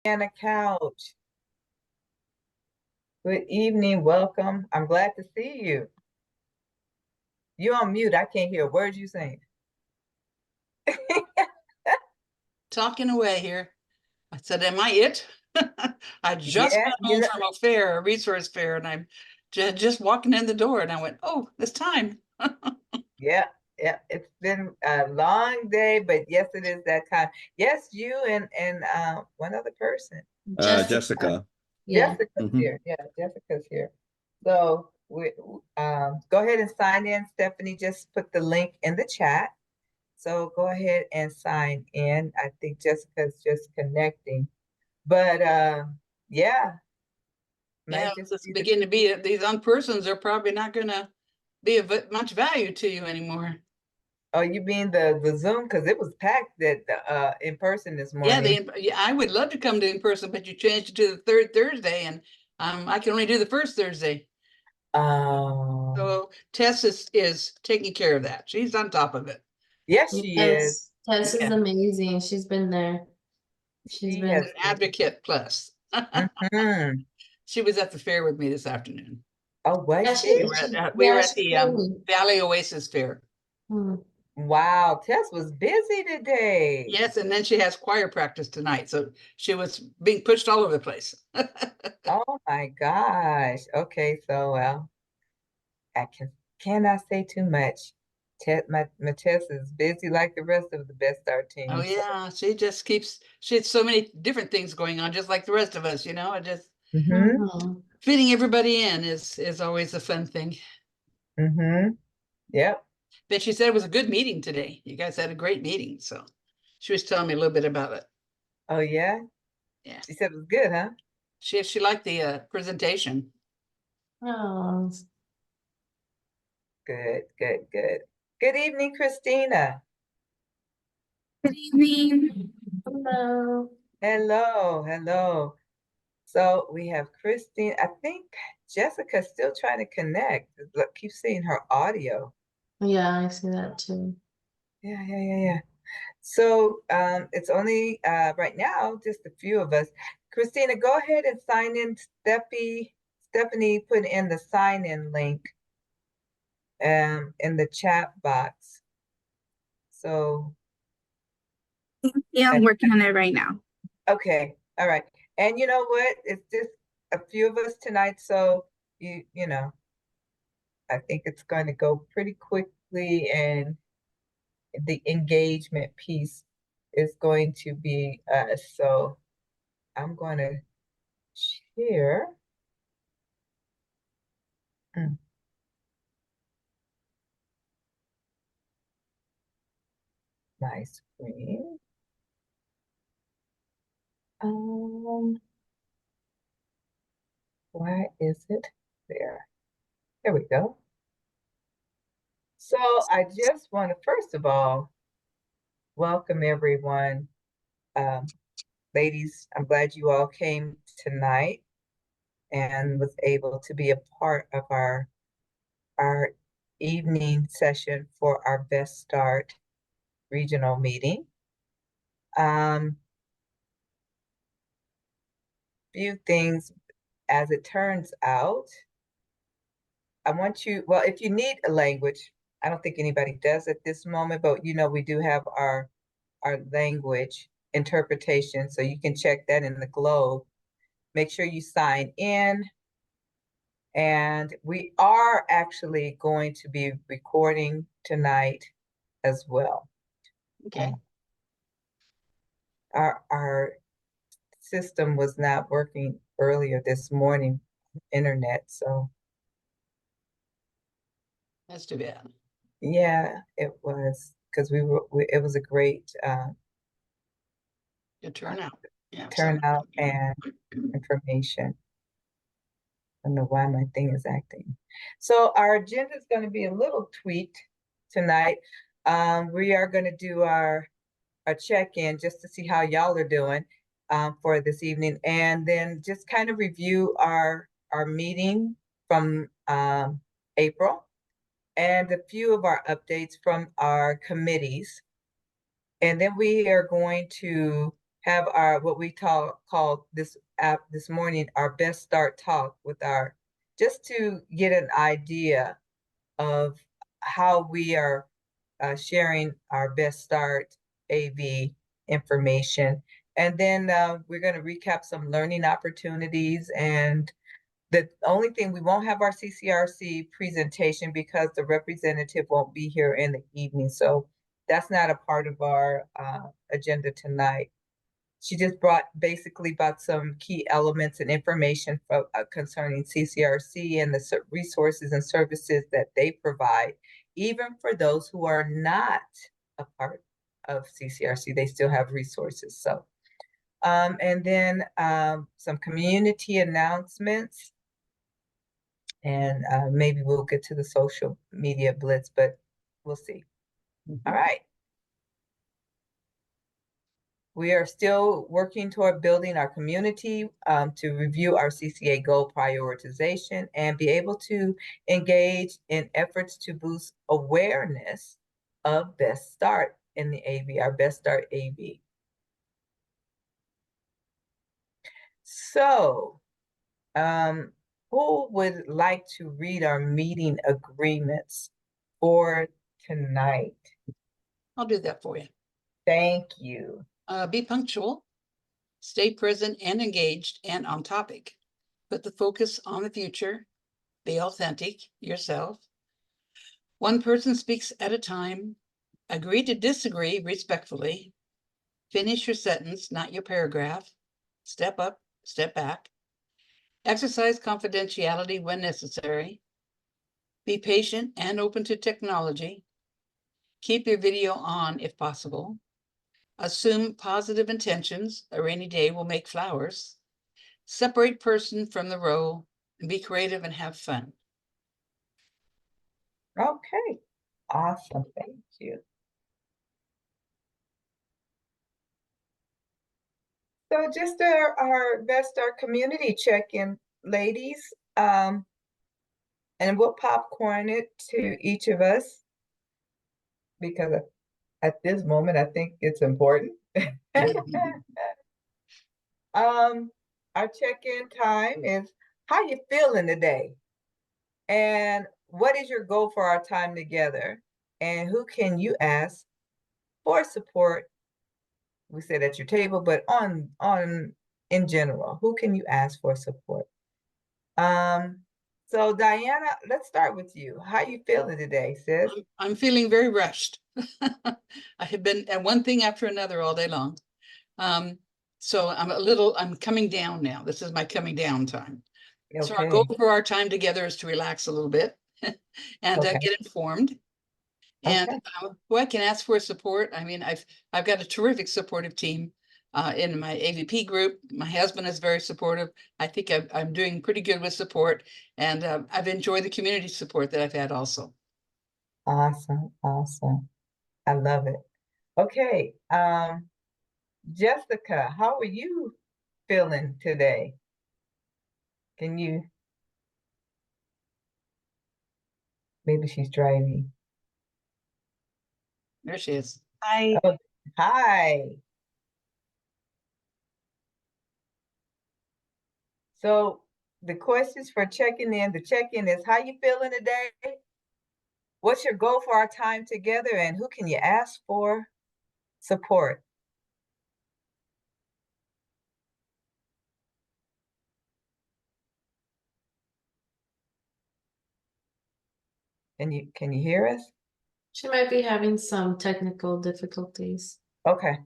On a couch. Good evening, welcome. I'm glad to see you. You on mute. I can't hear a word you saying. Talking away here. I said, am I it? I just Yeah, got home from a fair, a resource fair, and I'm just walking in the door and I went, oh, it's time. yeah, yeah. It's been a long day, but yes, it is that time. Yes, you and one other person. Jessica. Yeah. Jessica's here. Yeah, Jessica's here. So we go ahead and sign in. Stephanie just put the link in the chat. So go ahead and sign in. I think Jessica's just connecting. But yeah, Yeah, might just it's be beginning to be these unpersons are probably not going to be of much value to you anymore. oh, you mean the Zoom? Because it was packed at in person this Yeah, morning. I would love to come to in person, but you changed it to the third Thursday, and I can only do the first Thursday. Oh, So Tess is taking care of that. She's on top of it. yes, she is. Tess is Yeah. amazing. She's been there. She's She been has An advocate plus. Mhm. She was at the fair with me this afternoon. Oh, was Yeah, she? We were at she the told me. Valley Oasis Fair. Hmm. Wow, Tess was busy today. Yes, and then she has choir practice tonight, so she was being pushed all over the place. Oh my gosh. Okay, so well, I cannot say too much. My Tess is busy like the rest of the Best Start Oh team. So. yeah, she had so many different things going on, just like the rest of us, you know. Mm-hmm. Fitting everybody in is always a fun thing. Mm-hmm. Yep. But she said it was a good meeting today. You guys had a great meeting, so she was telling me a little bit about it. Oh yeah. Yeah, She said it was good, huh? she liked the presentation. Oh, Good, good, good. Good evening, Christina. Good evening. hello. Hello, hello. So we have Christine. I think Jessica's still trying to connect. Look, keep seeing her audio. Yeah, I see that too. Yeah. So it's only right now just a few of us. Christina, go ahead and sign in. Stephanie put in the sign in link in the chat box. So Yeah, I'm working on it right now. okay, all right. And you know what? It's just a few of us tonight, so you know, I think it's going to go pretty quickly, and the engagement piece is going to be us. So I'm going to share my screen. Why is it there? There we go. So I just want to, first of all, welcome everyone. Ladies, I'm glad you all came tonight and was able to be a part of our evening session for our Best Start regional meeting. Few things as it turns out. I want you, well, if you need a language, I don't think anybody does at this moment, but you know, we do have our language interpretation, so you can check that in the globe. Make sure you sign in. And we are actually going to be recording tonight as well. Okay. Our system was not working earlier this morning, internet, so That's too bad. yeah, it was because it was a great Good turnout. Yeah. turnout and information. I don't know why my thing is acting. So our agenda is going to be a little tweaked tonight. We are going to do our check-in just to see how y'all are doing for this evening, and then just kind of review our meeting from April and a few of our updates from our committees. And then we are going to have our, what we call this app this morning, our best start talk with our, just to get an idea of how we are sharing our best start AV information. And then we're going to recap some learning opportunities. And the only thing, we won't have our CCRC presentation because the representative won't be here in the evening. So that's not a part of our agenda tonight. She just basically brought some key elements and information concerning CCRC and the resources and services that they provide, even for those who are not a part of CCRC, they still have resources. So, and then some community announcements, and maybe we'll get to the social media blitz, but we'll see. All right. We are still working toward building our community to review our CCA goal prioritization and be able to engage in efforts to boost awareness of Best Start in the AV, our Best Start AV. So, who would like to read our meeting agreements for tonight? I'll do that for you. Thank you. Be punctual, stay present and engaged and on topic. Put the focus on the future. Be authentic, yourself. One person speaks at a time. Agree to disagree respectfully. Finish your sentence, not your paragraph. Step up, step back. Exercise confidentiality when necessary. Be patient and open to technology. Keep your video on if possible. Assume positive intentions. A rainy day will make flowers. Separate person from the row and be creative and have fun. Okay, awesome, thank you. So just our community check-in, ladies, and we'll popcorn it to each of us because at this moment, I think it's important. Our check-in time is, how you feeling today? And what is your goal for our time together? And who can you ask for support? We said at your table, but in general, who can you ask for support? So Diana, let's start with you. How you feeling today, sis? I'm feeling very rushed. I have been at one thing after another all day long. So I'm coming down now. This is my coming down time. So our goal for our time together is to relax a little bit and get informed. And who I can ask for support. I mean, I've got a terrific supportive team in my AVP group. My husband is very supportive. I think I'm doing pretty good with support, and I've enjoyed the community support that I've had also. Awesome, awesome. I love it. Okay, Jessica, how are you feeling today? Can you? Maybe she's driving. There she is. Hi. Oh, hi. So the questions for checking in, the check-in is, how you feeling today? What's your goal for our time together? And who can you ask for support? Can you hear us? She might be having some technical difficulties. Okay.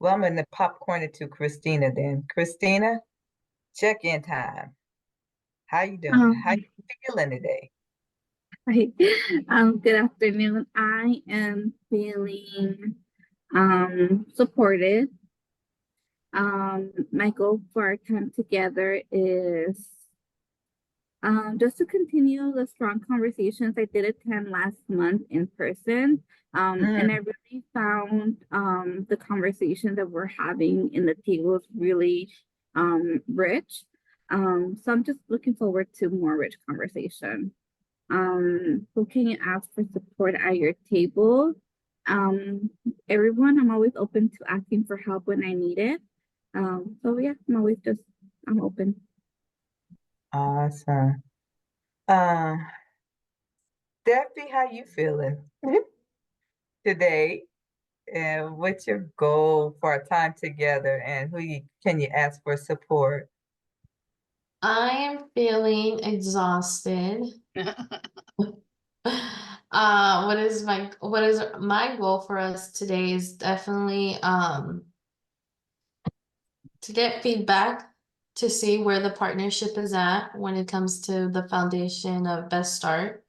Well, I'm gonna popcorn it to Christina then. Christina, check-in time. How you doing? How you feeling today? Hi. Good afternoon. I am feeling supported. My goal for our time together is just to continue the strong conversations I did attend last month in person. And I really found the conversation that we're having in the tables really rich. So I'm just looking forward to more rich conversation. Who can you ask for support at your table? everyone. I'm always open to asking for help when I need it. So yeah, I'm open. Awesome. Steffi, how you feeling today? And what's your goal for our time together? And can you ask for support? I am feeling exhausted. What is my goal for us today is definitely to get feedback to see where the partnership is at when it comes to the foundation of Best Start.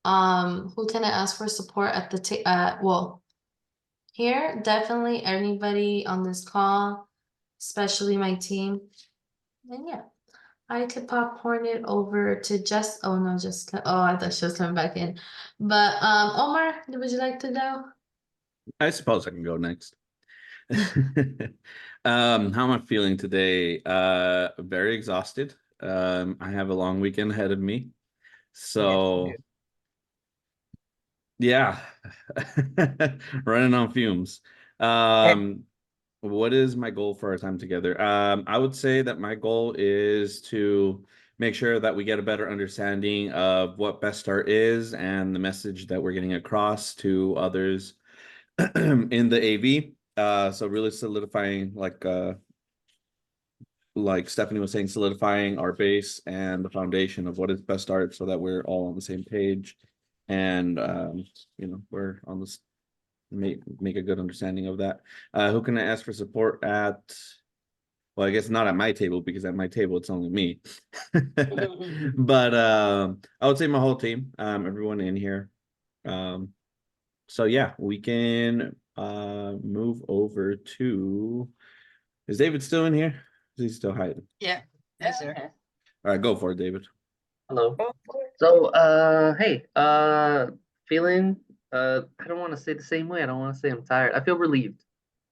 Who can I ask for support at well, here, definitely anybody on this call, especially my team. And yeah, I could popcorn it over to oh no, Jessica. Oh, I thought she was coming back in. But Omar, would you like to go? I suppose I can go next. How am I feeling today? Very exhausted. I have a long weekend ahead of me. So yeah, running on fumes. What is my goal for our time together? I would say that my goal is to make sure that we get a better understanding of what Best Start is and the message that we're getting across to others in the AV. So really solidifying, like Stephanie was saying, solidifying our base and the foundation of what is Best Start so that we're all on the same page and we're on this make a good understanding of that. Who can I ask for support at? Well, I guess not at my table, because at my table it's only me. But I would say my whole team, everyone in here. So yeah, we can move over to, is David still in here? Is he still hiding? Yeah, yes, sir. All right, go for it, David. Hello. Go for it. So, hey, feeling, I don't want to say the same way. I don't want to say I'm tired. I feel relieved.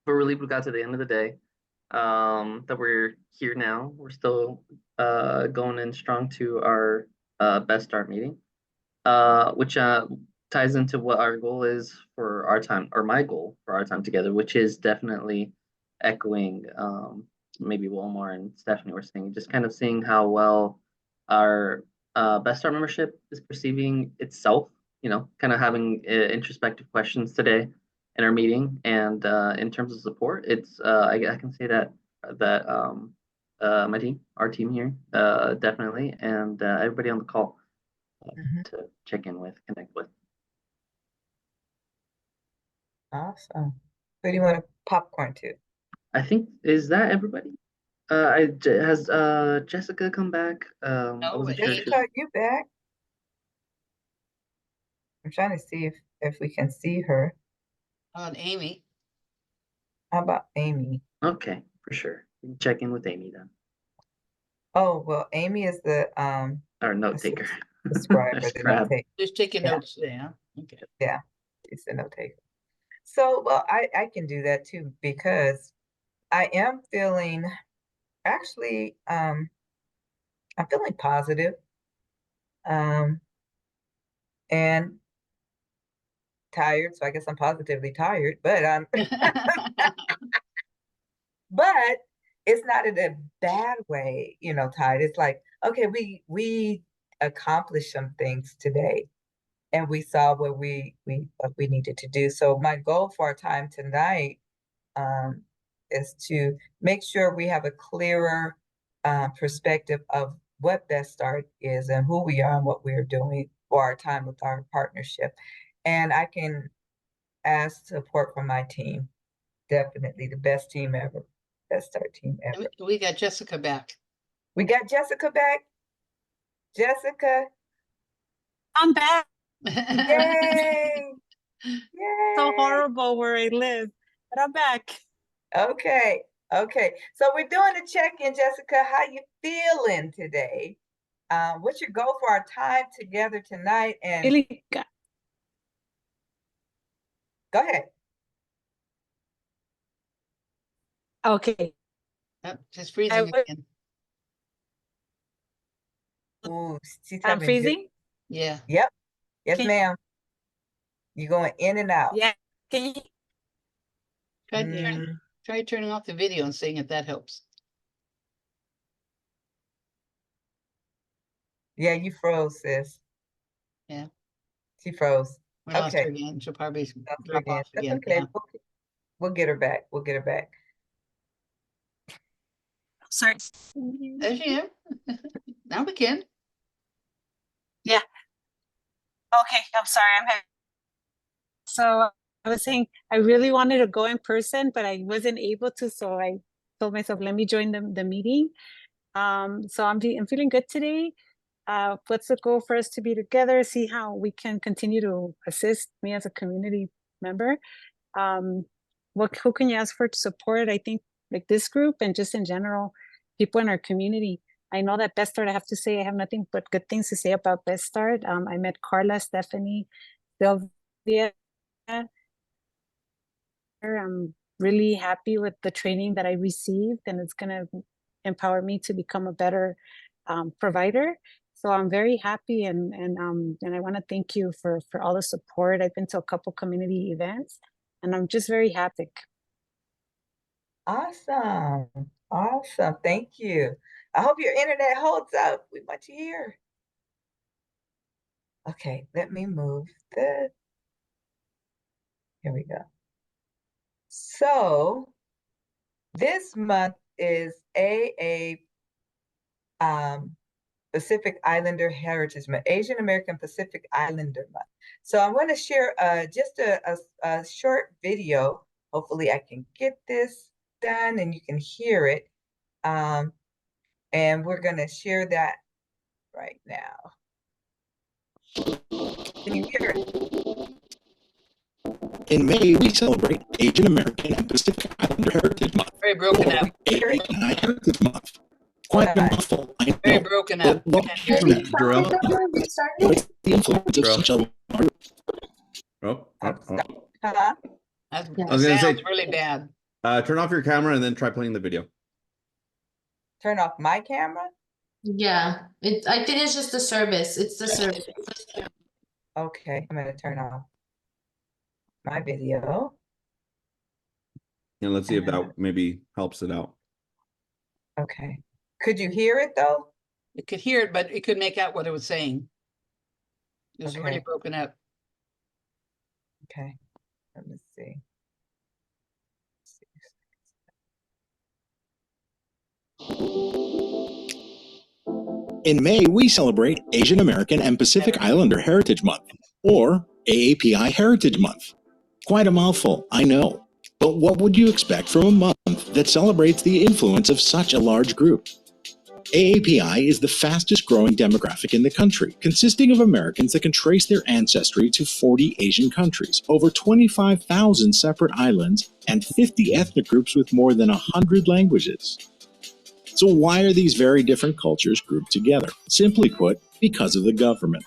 We're relieved we got to the end of the day. That we're here now. We're still going in strong to our Best Start meeting, which ties into what our goal is for our time, or my goal for our time together, which is definitely echoing maybe Wilmar and Stephanie were saying, just kind of seeing how well our Best Start membership is perceiving itself, kind of having introspective questions today in our meeting. And in terms of support, it's I can say that my team, our team here, definitely, and everybody on the call to check in with, connect with. Awesome. Who do you want to popcorn to? I think, is that everybody? Has Jessica come back? I wasn't sure. Jessica, are you back? I'm trying to see if we can see her. On Amy. How about Amy? Okay, for sure. We can check in with Amy then. Oh, well, Amy is the Our note taker. the scribe or the Scribe. note taker. Just taking Yeah. notes today, huh? Okay. Yeah, it's the note taker. So, well, I can do that too, because I am feeling, actually, I'm feeling positive, and tired. So I guess I'm positively tired, but but it's not in a bad way, tired. It's like, okay, we accomplished some things today, and we saw what we needed to do. So my goal for our time tonight is to make sure we have a clearer perspective of what Best Start is and who we are and what we're doing for our time with our partnership. And I can ask support from my team. Definitely the best team ever. Best Start team ever. We got Jessica back. We got Jessica back. Jessica, I'm back. yay! So Yay! horrible where I live, but I'm back. Okay, okay. So we're doing a check-in, Jessica. How you feeling today? What's your goal for our time together tonight? And Angelica, go ahead. okay. Oh, she's freezing I would- again. Ooh, she's I'm having good- freezing. Yeah. Yep. Yes, Can- ma'am. You're going in and out. Yeah. Can you? Mm, Try turning off the video and seeing if that helps. yeah, you froze, sis. Yeah. She froze. We lost her Okay. again. She'll probably Lost her drop again. off That's again. okay. Yeah. We'll get her back. We'll get her back. Sorry. There she is. Now we can. Okay, I'm sorry. So I was saying I really wanted to go in person, but I wasn't able to. So I told myself, let me join the meeting. So I'm feeling good today. What's the goal for us to be together? See how we can continue to assist me as a community member. Who can you ask for support? I think like this group and just in general, people in our community. I know that Best Start, I have to say, I have nothing but good things to say about Best Start. I met Carla, Stephanie, Sylvia. I'm really happy with the training that I received, and it's going to empower me to become a better provider. So I'm very happy, and I want to thank you for all the support. I've been to a couple community events, and I'm just very happy. Awesome. Awesome. Thank you. I hope your internet holds up. We want you here. Okay, let me move the. Here we go. So this month is Pacific Islander Heritage Month, Asian American Pacific Islander Month. So I want to share just a short video. Hopefully I can get this done and you can hear it. And we're going to share that right now. Can you hear it? In May, we celebrate Asian American and Pacific Islander Heritage Month. Very broken up. AAPI Heritage Month. Quite a mouthful, I Very know. broken up. But what Jerome? what's the influence of such a large Oh, Huh? That I was gonna say- sounds really bad. turn off your camera and then try playing the video. Turn off my camera? Yeah, I think it's just the service. It's the service. Okay, I'm going to turn off my video. And let's see if that maybe helps it out. Okay. Could you hear it though? It could hear it, but it could make out what it was saying. It was really Okay. broken up. Okay. Let me see. In May, we celebrate Asian American and Pacific Islander Heritage Month, or AAPI Heritage Month. Quite a mouthful, I know. But what would you expect from a month that celebrates the influence of such a large group? AAPI is the fastest growing demographic in the country, consisting of Americans that can trace their ancestry to 40 Asian countries, over 25,000 separate islands, and 50 ethnic groups with more than 100 languages. So why are these very different cultures grouped together? Simply put, because of the government.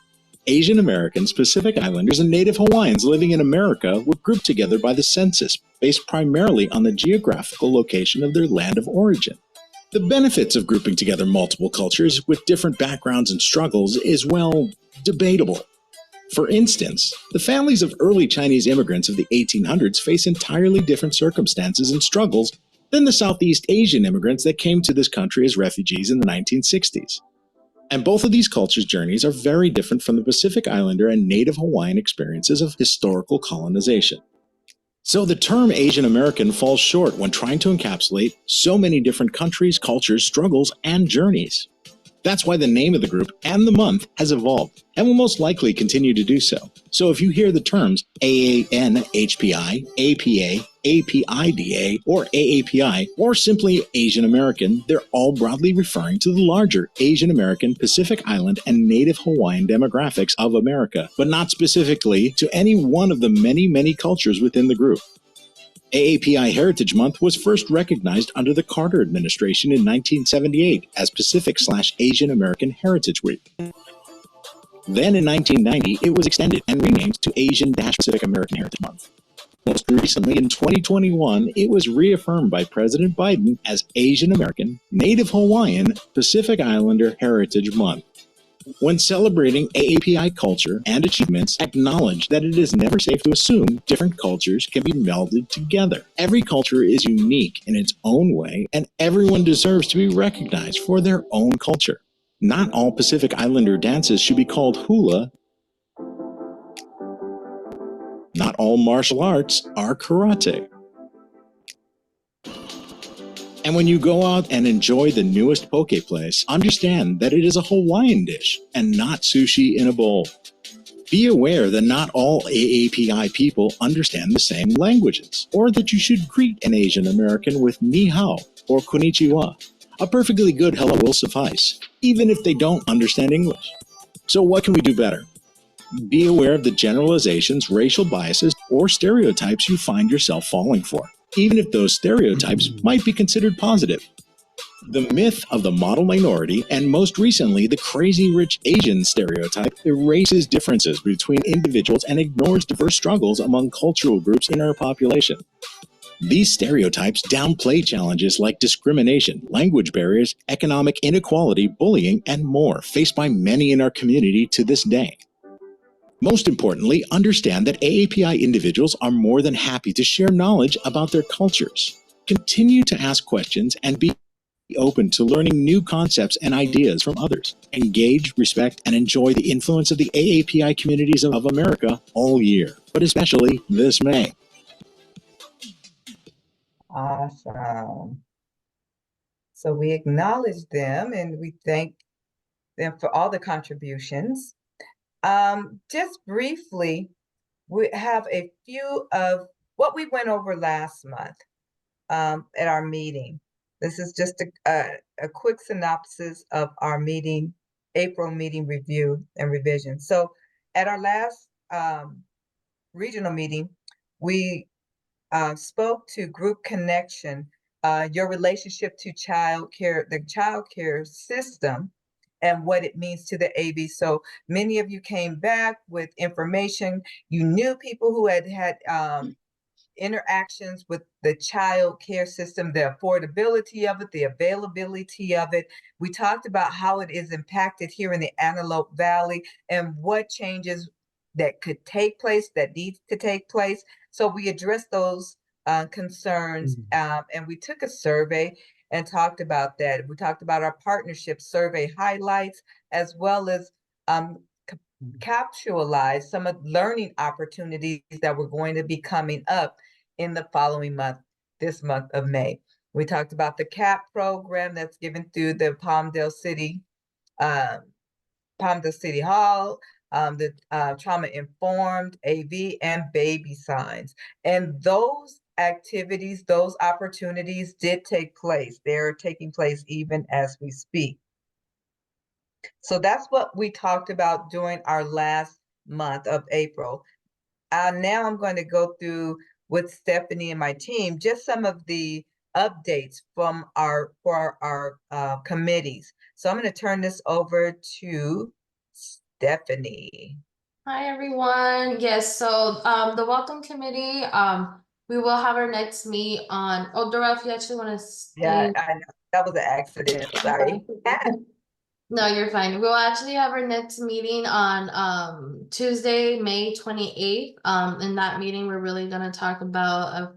Asian Americans, Pacific Islanders, and Native Hawaiians living in America were grouped together by the census, based primarily on the geographical location of their land of origin. The benefits of grouping together multiple cultures with different backgrounds and struggles is, well, debatable. For instance, the families of early Chinese immigrants of the 1800s face entirely different circumstances and struggles than the Southeast Asian immigrants that came to this country as refugees in the 1960s. And both of these cultures' journeys are very different from the Pacific Islander and Native Hawaiian experiences of historical colonization. So the term Asian American falls short when trying to encapsulate so many different countries, cultures, struggles, and journeys. That's why the name of the group and the month has evolved and will most likely continue to do so. So if you hear the terms AAN, HPI, APA, APIDA, or AAPI, or simply Asian American, they're all broadly referring to the larger Asian American, Pacific Island, and Native Hawaiian demographics of America, but not specifically to any one of the many, many cultures within the group. AAPI Heritage Month was first recognized under the Carter administration in 1978 as Pacific/Asian American Heritage Week. Then in 1990, it was extended and renamed to Asian-Pacific American Heritage Month. Most recently, in 2021, it was reaffirmed by President Biden as Asian American, Native Hawaiian, Pacific Islander Heritage Month. When celebrating AAPI culture and achievements, acknowledge that it is never safe to assume different cultures can be melded together. Every culture is unique in its own way, and everyone deserves to be recognized for their own culture. Not all Pacific Islander dances should be called hula. Not all martial arts are karate. And when you go out and enjoy the newest poke place, understand that it is a Hawaiian dish and not sushi in a bowl. Be aware that not all AAPI people understand the same languages, or that you should greet an Asian American with ni hao or konnichiwa. A perfectly good hello will suffice, even if they don't understand English. So what can we do better? Be aware of the generalizations, racial biases, or stereotypes you find yourself falling for, even if those stereotypes might be considered positive. The myth of the model minority, and most recently the crazy rich Asian stereotype, erases differences between individuals and ignores diverse struggles among cultural groups in our population. These stereotypes downplay challenges like discrimination, language barriers, economic inequality, bullying, and more faced by many in our community to this day. Most importantly, understand that AAPI individuals are more than happy to share knowledge about their cultures. Continue to ask questions and be open to learning new concepts and ideas from others. Engage, respect, and enjoy the influence of the AAPI communities of America all year, but especially this May. Awesome. So we acknowledge them and we thank them for all the contributions. Just briefly, we have a few of what we went over last month at our meeting. This is just a quick synopsis of our meeting, April meeting review and revision. So at our last regional meeting, we spoke to group connection, your relationship to child care, the child care system, and what it means to the AV. So many of you came back with information. You knew people who had interactions with the child care system, the affordability of it, the availability of it. We talked about how it is impacted here in the Antelope Valley and what changes that could take place, that needs to take place. So we addressed those concerns, and we took a survey and talked about that. We talked about our partnership survey highlights, as well as capsulize some of the learning opportunities that were going to be coming up in the following month, this month of May. We talked about the CAP program that's given through the Palmdale City Hall, the trauma-informed AV and baby signs. And those activities, those opportunities did take place. They're taking place even as we speak. So that's what we talked about during our last month of April. Now I'm going to go through with Stephanie and my team, just some of the updates from our committees. So I'm going to turn this over to Stephanie. Hi, everyone. Yes, so the Welcome Committee, we will have our next meet on, oh, Dora, if you actually want to stay. Yeah, I know. That was an accident. Sorry. No, you're fine. We'll actually have our next meeting on Tuesday, May 28th. In that meeting, we're really going to talk about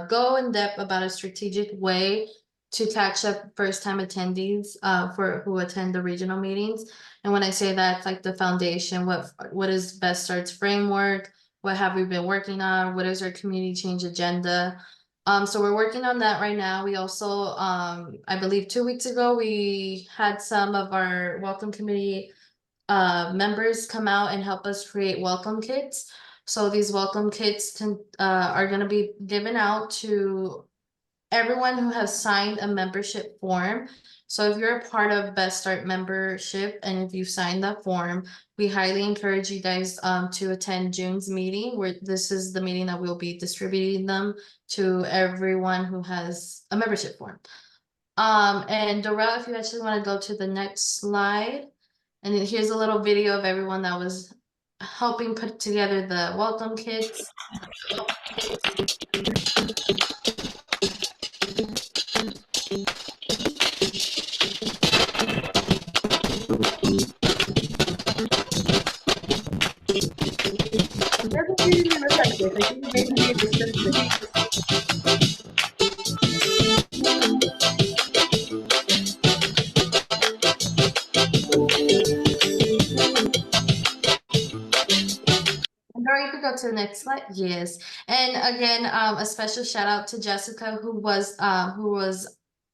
go in depth about a strategic way to catch up first-time attendees for who attend the regional meetings. And when I say that, it's like the foundation, what is Best Start's framework, what have we been working on, what is our community change agenda. So we're working on that right now. We also, I believe 2 weeks ago, we had some of our Welcome Committee members come out and help us create welcome kits. So these welcome kits are going to be given out to everyone who has signed a membership form. So if you're a part of Best Start membership and if you've signed that form, we highly encourage you guys to attend June's meeting, where this is the meeting that we'll be distributing them to everyone who has a membership form. And Dora, if you actually want to go to the next slide, and then here's a little video of everyone that was helping put together the welcome kits. to the next slide? Yes. And again, a special shout out to Jessica, who was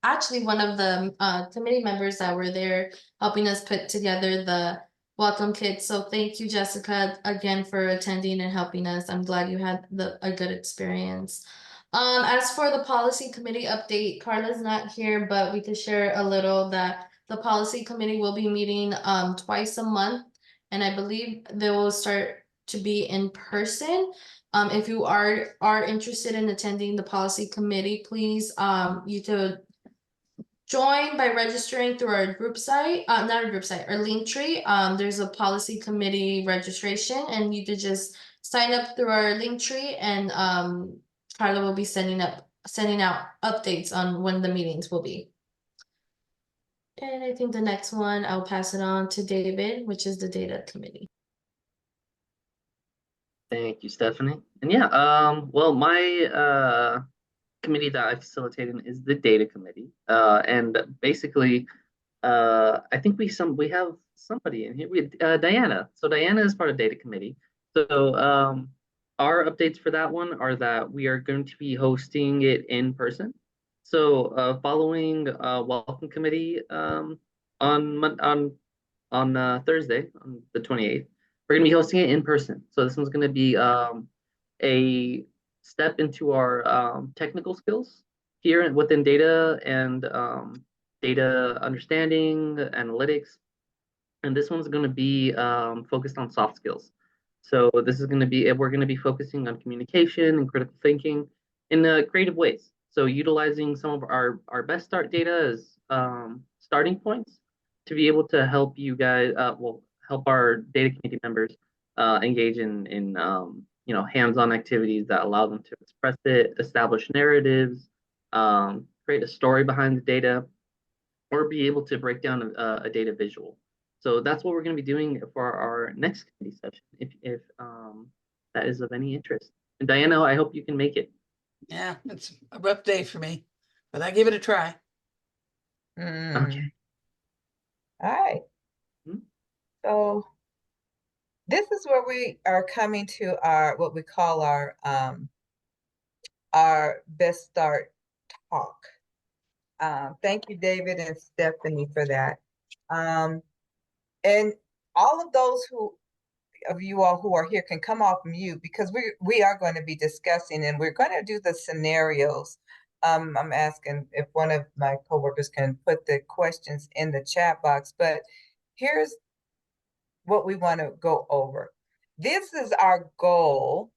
actually one of the committee members that were there helping us put together the welcome kit. So thank you, Jessica, again for attending and helping us. I'm glad you had a good experience. As for the policy committee update, Carla's not here, but we could share a little that the policy committee will be meeting twice a month, and I believe they will start to be in person. If you are interested in attending the policy committee, please you could join by registering through our group site, not our group site, our Linktree. There's a policy committee registration, and you could just sign up through our Linktree, and Carla will be sending out updates on when the meetings will be. And I think the next one, I'll pass it on to David, which is the data committee. Thank you, Stephanie. And yeah, well, my committee that I facilitate in is the data committee. And basically, I think we have somebody in here. We Diana. So Diana is part of data committee. So our updates for that one are that we are going to be hosting it in person. So following welcome committee on Thursday, on the 28th, we're going to be hosting it in person. So this one's going to be a step into our technical skills here within data and data understanding, analytics. And this one's going to be focused on soft skills. So this is going to be, we're going to be focusing on communication and critical thinking in creative ways. So utilizing some of our best start data as starting points to be able to help you guys, help our data committee members engage in you know, hands-on activities that allow them to express it, establish narratives, create a story behind the data, or be able to break down a data visual. So that's what we're going to be doing for our next committee session, if that is of any interest. And Diana, I hope you can make it. Yeah, it's a rough day for me, but I give it a try. Okay. All right. Hmm. So this is where we are coming to our, what we call our best start talk. Thank you, David and Stephanie, for that. And all of those of you all who are here can come off mute, because we are going to be discussing, and we're going to do the scenarios. I'm asking if one of my coworkers can put the questions in the chat box, but here's what we want to go over. This is our goal,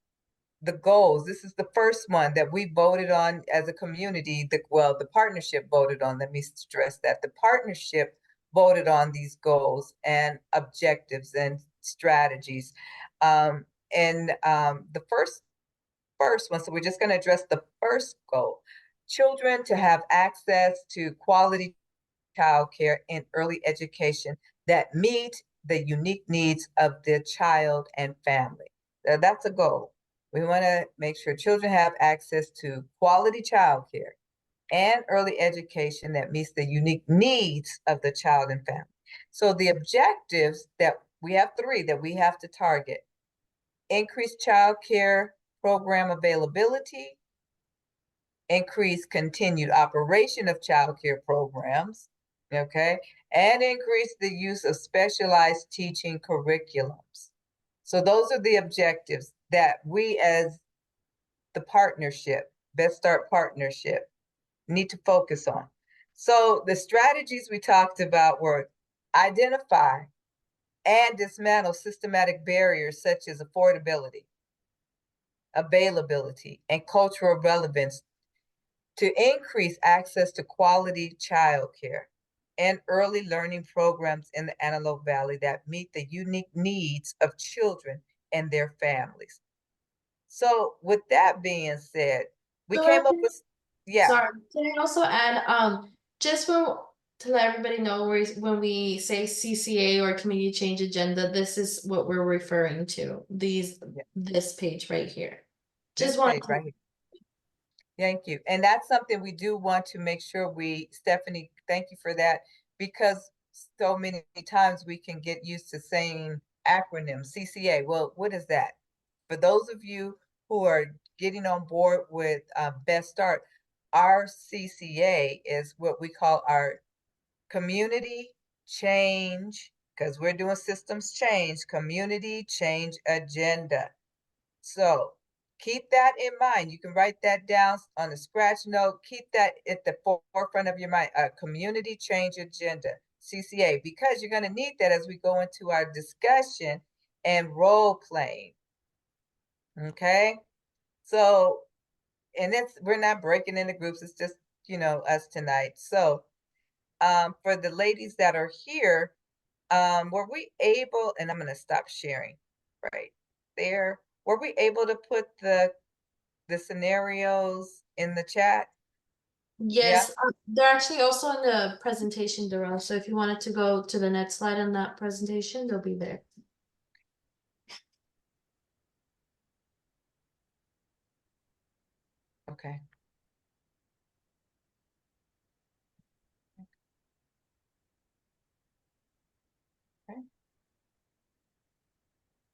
the goals. This is the first one that we voted on as a community. The partnership voted on, let me stress that. The partnership voted on these goals and objectives and strategies. The first one, so we're just going to address the first goal. Children to have access to quality childcare and early education that meet the unique needs of the child and family. That's a goal. We want to make sure children have access to quality childcare and early education that meets the unique needs of the child and family. So the objectives that we have, 3 that we have to target: increase childcare program availability, increase continued operation of childcare programs, okay, and increase the use of specialized teaching curriculums. So those are the objectives that we, as the partnership, Best Start Partnership, need to focus on. So the strategies we talked about were identify and dismantle systematic barriers such as affordability, availability, and cultural relevance to increase access to quality childcare and early learning programs in the Antelope Valley that meet the unique needs of children and their families. So with that being said, we came up with, Sorry, can I also add, just to let everybody know, when we say CCA or community change agenda, this is what we're referring to. This page right here. Just want to. Right here. Thank you. And that's something we do want to make sure Stephanie, thank you for that, because so many times we can get used to saying acronyms, CCA. Well, what is that? for those of you who are getting on board with Best Start, our CCA is what we call our community change, because we're doing systems change, community change agenda. So keep that in mind. You can write that down on a scratch note. Keep that at the forefront of your mind, a community change agenda, CCA, because you're going to need that as we go into our discussion and role playing. Okay. So, and we're not breaking into groups. It's just, us tonight. So, for the ladies that are here, were we able, and I'm going to stop sharing right there. Were we able to put the scenarios in the chat? Yes, they're actually also in the presentation, Darrell. So if you wanted to go to the next slide on that presentation, they'll be there. Okay.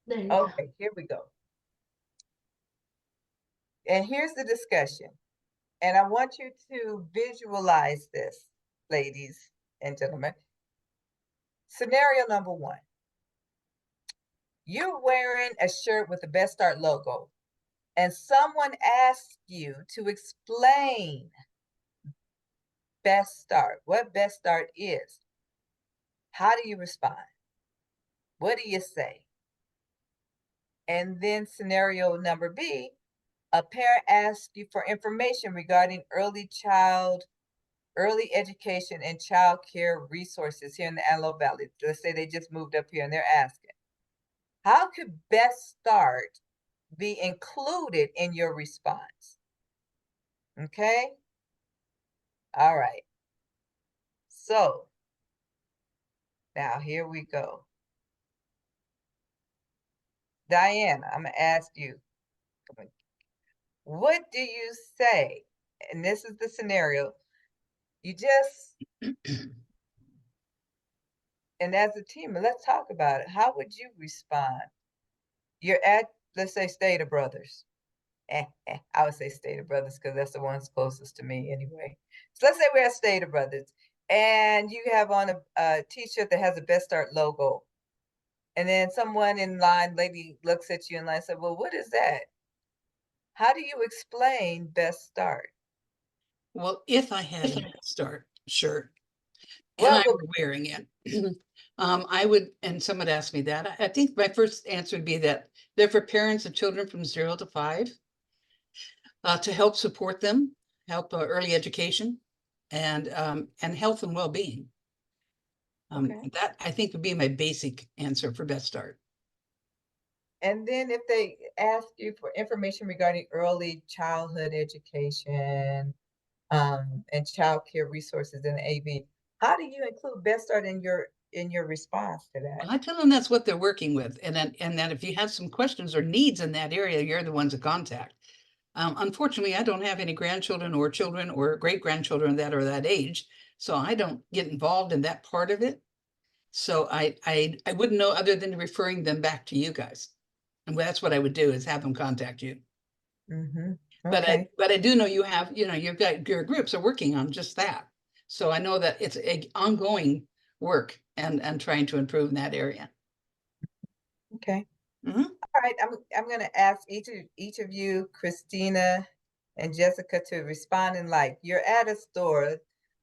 There you go. Okay, here we go. And here's the discussion. And I want you to visualize this, ladies and gentlemen. Scenario number 1. You're wearing a shirt with the Best Start logo, and someone asks you to explain Best Start, what Best Start is. How do you respond? What do you say? And then scenario number B, a parent asks you for information regarding early education and child care resources here in the Antelope Valley. Let's say they just moved up here and they're asking, how could Best Start be included in your response? Okay. All right. So now here we go. Diane, I'm going to ask you, what do you say? And this is the scenario. You just, and as a team, let's talk about it. How would you respond? You're at, let's say, Stater Brothers. I would say Stater Brothers because that's the ones closest to me anyway. So let's say we're at Stater Brothers and you have on a t-shirt that has a Best Start logo. And then someone in line, lady, looks at you in line and said, well, what is that? How do you explain Best Start? Well, if I had a Best Start shirt and Well, I were wearing it, I would, and someone asked me that, I think my first answer would be that they're for parents of children from 0 to 5, to help support them, help early education, and health and well-being. Okay. That I think would be my basic answer for Best Start. And then if they ask you for information regarding early childhood education, and child care resources in the AV, how do you include Best Start in your response to that? Well, I tell them that's what they're working with, and that if you have some questions or needs in that area, you're the ones to contact. Unfortunately, I don't have any grandchildren or children or great-grandchildren that are that age, so I don't get involved in that part of it. So I wouldn't know other than referring them back to you guys. And that's what I would do, is have them contact you. Mm-hmm. But I do know you have, you've got your groups are working on just that. So I know that it's an ongoing work and trying to improve in that area. Okay. Mhm. All right. I'm going to ask each of you, Christina and Jessica, to respond in like you're at a store.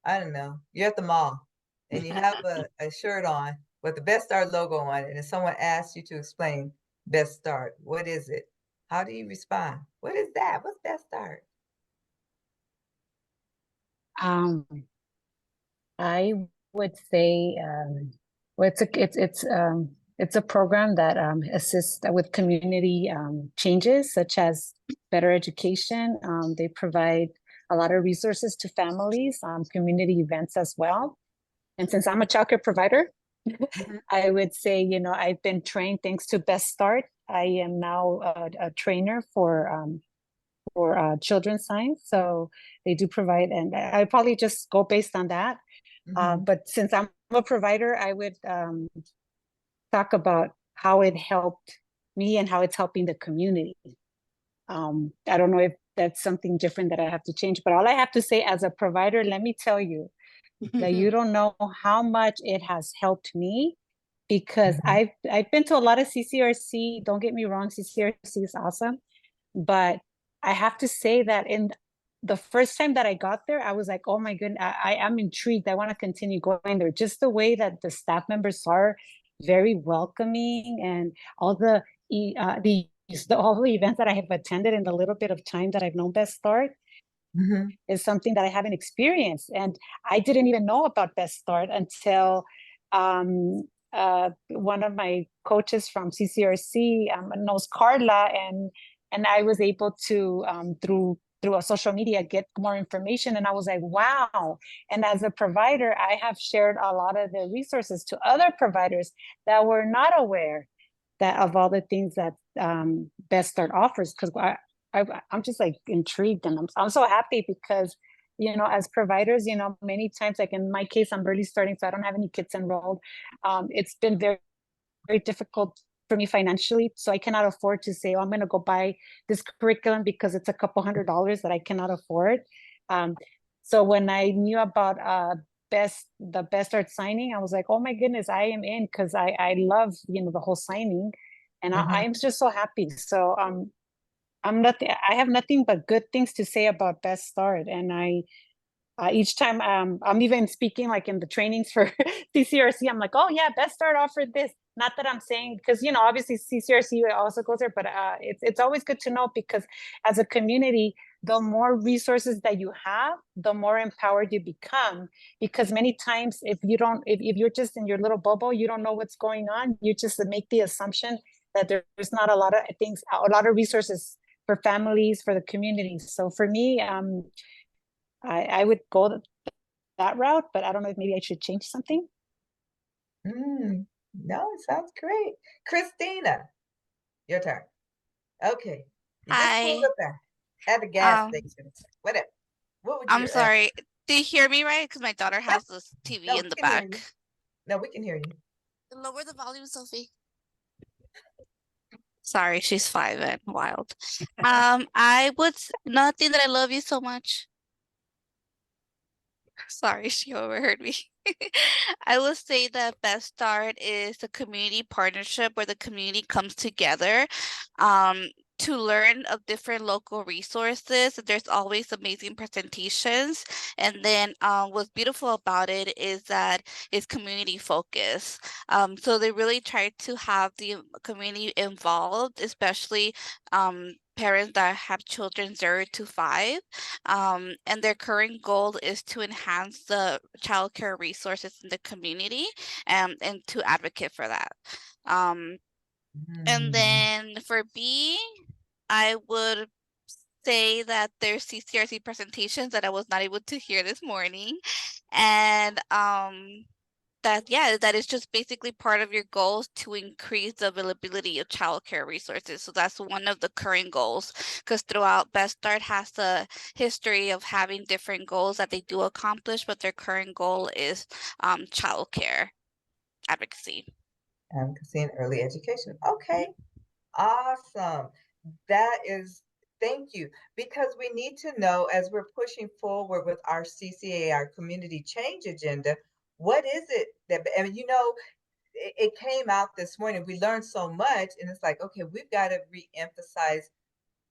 I don't know. You're at the mall and you have a shirt on with the Best Start logo on it, and if someone asks you to explain Best Start, what is it? How do you respond? What is that? What's Best Start? I would say, well, it's a program that assists with community changes, such as better education. They provide a lot of resources to families, community events as well. And since I'm a childcare provider, I would say, I've been trained thanks to Best Start. I am now a trainer for children's science. So they do provide, and I probably just go based on that. But since I'm a provider, I would talk about how it helped me and how it's helping the community. I don't know if that's something different that I have to change, but all I have to say as a provider, let me tell you that you don't know how much it has helped me, because Mhm. I've been to a lot of CCRC. Don't get me wrong, CCRC is awesome, but I have to say that in the first time that I got there, I was like, oh my goodness, I am intrigued. I want to continue going there. Just the way that the staff members are very welcoming, and all all the events that I have attended in the little bit of time that I've known Best Start Mhm. is something that I haven't experienced. And I didn't even know about Best Start until one of my coaches from CCRC knows Carla, and I was able to through a social media get more information, and I was like, wow. And as a provider, I have shared a lot of the resources to other providers that were not aware that of all the things that Best Start offers, because I'm just like intrigued, and I'm so happy because, you know, as providers, you know, many times, like in my case, I'm early starting, so I don't have any kids enrolled. It's been very, very difficult for me financially, so I cannot afford to say, oh, I'm going to go buy this curriculum because it's a couple $100s that I cannot afford. So when I knew about the Best Start signing, I was like, oh my goodness, I am in, because I love, you know, the whole signing, and Mhm. I'm just so happy. So I have nothing but good things to say about Best Start. And each time I'm even speaking like in the trainings for CCRC, I'm like, oh yeah, Best Start offered this. Not that I'm saying, because, you know, obviously CCRC also goes there, but it's always good to know, because as a community, the more resources that you have, the more empowered you become. Because many times, if you're just in your little bubble, you don't know what's going on. You just make the assumption that there's not a lot of things, a lot of resources for families, for the community. So for me, I would go that route, but I don't know if maybe I should change something. No, it sounds great. Christina, your turn. Okay. You just pulled Hi. up at the gas Um, station. Whatever. What would I'm you sorry. Do you hear me right? Because my daughter No, has this TV no, in we the can hear you. back. No, we can hear you. Lower the volume, Sophie. Sorry, she's 5 and wild. I would nothing that I love you so much. Sorry, she overheard me. I would say that Best Start is a community partnership where the community comes together um, to learn of different local resources. There's always amazing presentations. And then what's beautiful about it is that it's community focused. So they really try to have the community involved, especially parents that have children 0 to 5. And their current goal is to enhance the childcare resources in the community and to advocate for that. And Mm. then for B, I would say that there's CCRC presentations that I was not able to hear this morning. And that is just basically part of your goals to increase the availability of childcare resources. So that's one of the current goals, because throughout Best Start has the history of having different goals that they do accomplish, but their current goal is childcare advocacy. Advocacy and early education. Okay. Awesome. That is, thank you. Because we need to know as we're pushing forward with our CCA, our community change agenda, what is it that, I mean, you know, it came out this morning. We learned so much, and it's like, okay, we've got to re-emphasize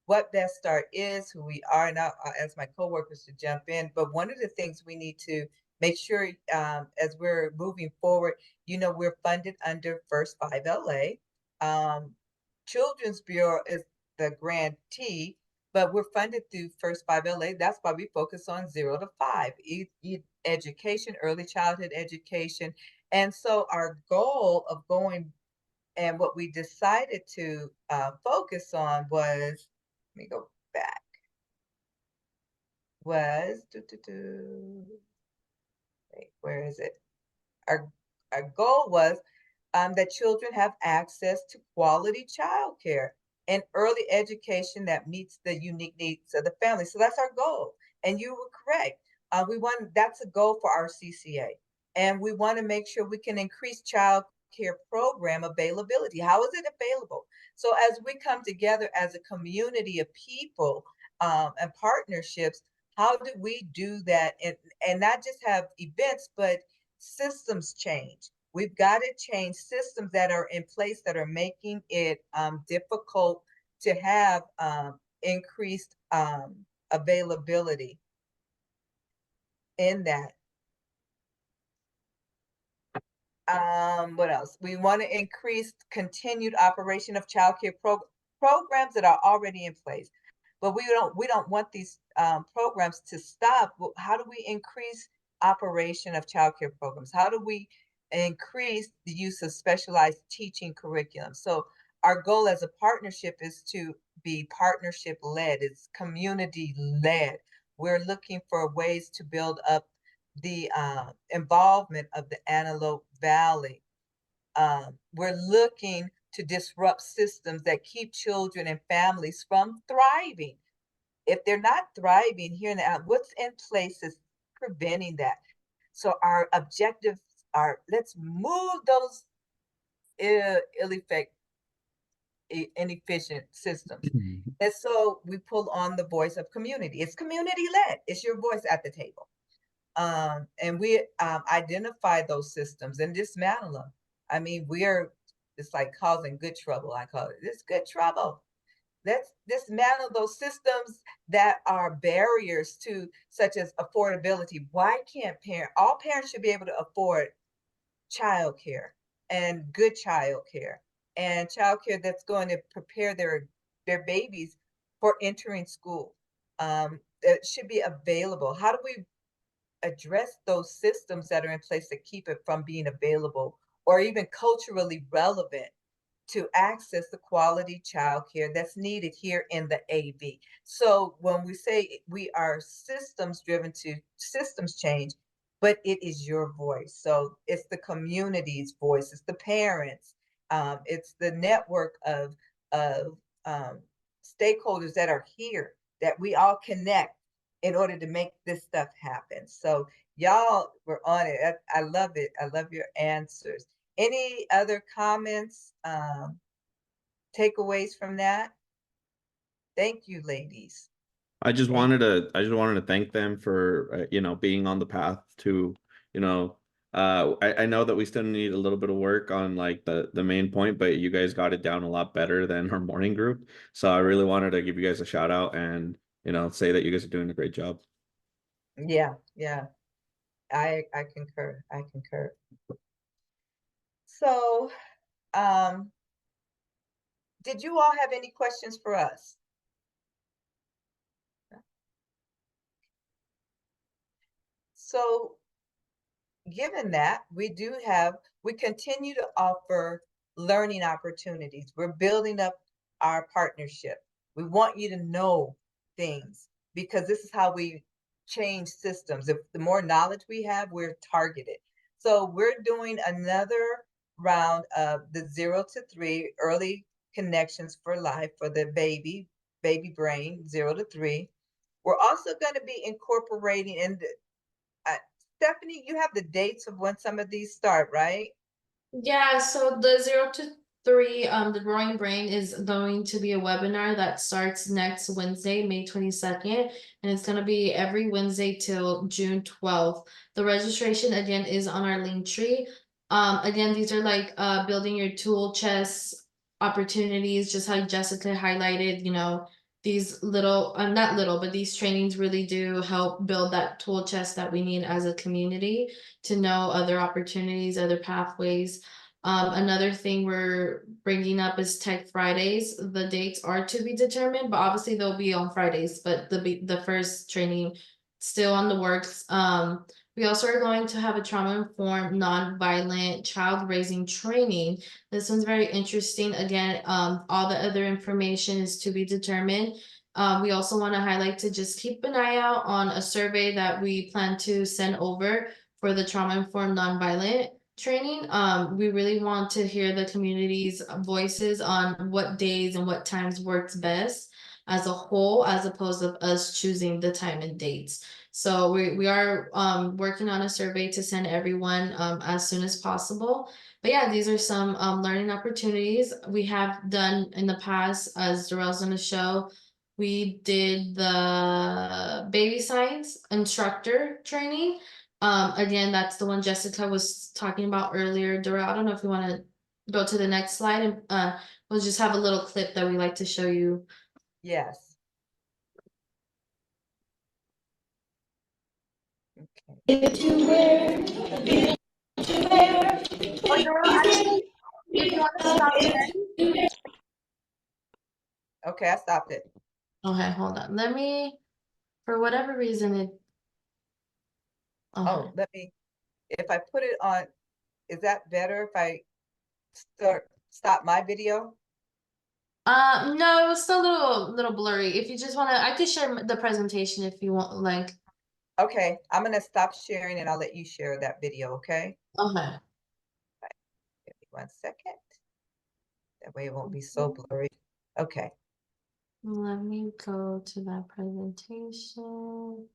what Best Start is, who we are, and I'll ask my coworkers to jump in. But one of the things we need to make sure as we're moving forward, you know, we're funded under First 5 LA. Children's Bureau is the grantee, but we're funded through First 5 LA. That's why we focus on 0 to 5, education, early childhood education. And so our goal of going and what we decided to focus on was, let me go back, was, wait, where is it? Our, our goal was that children have access to quality childcare and early education that meets the unique needs of the family. So that's our goal. And you were correct. That's a goal for our CCA. And we want to make sure we can increase child care program availability. How is it available? So as we come together as a community of people and partnerships, how do we do that and not just have events, but systems change? We've got to change systems that are in place that are making it difficult to have increased availability in that. What else? We want to increase continued operation of childcare programs that are already in place, but we don't want these programs to stop. How do we increase operation of childcare programs? How do we increase the use of specialized teaching curriculum? So our goal as a partnership is to be partnership led. It's community led. We're looking for ways to build up the involvement of the Antelope Valley. We're looking to disrupt systems that keep children and families from thriving. If they're not thriving here in the, what's in place is preventing that. So our objectives are, let's move those inefficient systems. And so we pull on the voice of community. It's community led. It's your voice at the table. And we identify those systems and dismantle them. I mean, it's like causing good trouble. I call it, it's good trouble. Let's dismantle those systems that are barriers to, such as affordability. Why can't all parents should be able to afford childcare and good childcare and childcare that's going to prepare their babies for entering school. It should be available. How do we address those systems that are in place that keep it from being available or even culturally relevant to access the quality childcare that's needed here in the AV? So when we say we are systems driven to systems change, but it is your voice. So it's the community's voice, it's the parents, it's the network of stakeholders that are here that we all connect in order to make this stuff happen. So y'all were on it. I love it. I love your answers. Any other comments, takeaways from that? Thank you, ladies. I just wanted to thank them for being on the path to I know that we still need a little bit of work on like the main point, but you guys got it down a lot better than our morning group. So I really wanted to give you guys a shout out and say that you guys are doing a great job. Yeah, I concur. So did you all have any questions for us? So given that, we continue to offer learning opportunities. We're building up our partnership. We want you to know things because this is how we change systems. If the more knowledge we have, we're targeted. So we're doing another round of the 0 to 3 early connections for life for the baby brain, 0 to 3. We're also going to be incorporating in Stephanie, you have the dates of when some of these start, right? Yeah, so the 0 to 3, the Growing Brain is going to be a webinar that starts next Wednesday, May 22nd, and it's going to be every Wednesday till June 12th. The registration again is on our Linktree. Again, these are like building your tool chest opportunities, just how Jessica highlighted, these little, not little, but these trainings really do help build that tool chest that we need as a community to know other opportunities, other pathways. Another thing we're bringing up is Tech Fridays. The dates are to be determined, but obviously they'll be on Fridays, but the first training still on the works. We also are going to have a trauma-informed, non-violent child raising training. This one's very interesting. Again, all the other information is to be determined. We also want to highlight to just keep an eye out on a survey that we plan to send over for the trauma-informed, non-violent training. We really want to hear the community's voices on what days and what times works best. as a whole, as opposed to us choosing the time and dates. So we are working on a survey to send everyone as soon as possible. But yeah, these are some learning opportunities we have done in the past, as Darrell's gonna show. We did the baby science instructor training. Again, that's the one Jessica was talking about earlier. Darrell, I don't know if you want to go to the next slide, and we'll just have a little clip that we like to show you. Yes. Okay, I stopped it. Okay, hold on. Let me, for whatever reason, it. Oh, if I put it on, is that better if I stop my video? No, it was still a little blurry. If you just want to, I could share the presentation if you want, like. Okay, I'm gonna stop sharing and I'll let you share that video, okay? Okay. Give me 1 second. That way it won't be so blurry. Okay. Let me go to that presentation.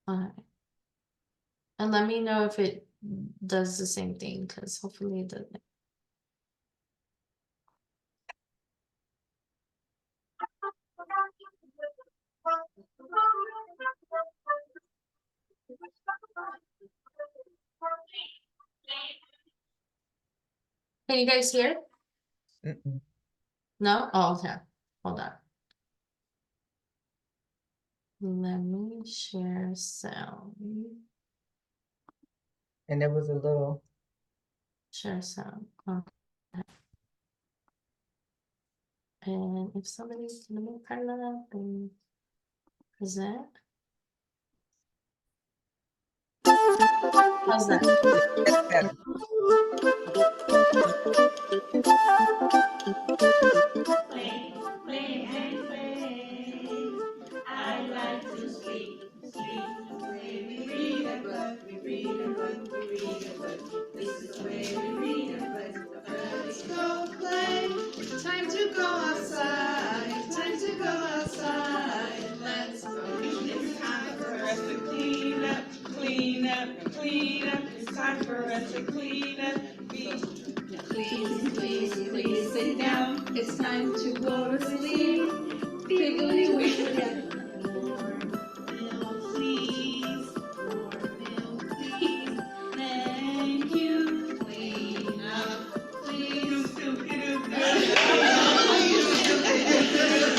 Alright. And let me know if it does the same thing, because hopefully it doesn't. Can you guys hear? Mm-mm. No? Oh, okay. Hold on. Let me share sound. And there was a little. Share sound. Okay. And if somebody's gonna make part of that and present. How's that? That's better. I like to sleep, we read a book, we read a book, we read a book. This is the way we read a book. Let's go play, time to go outside, time to go outside. Let's go. It's time for us to clean up, clean up, clean up. It's time for us to clean up. Please, please, please sit down. It's time to go to sleep. Piggly wiggly. Please. Thank you. Clean up. Please.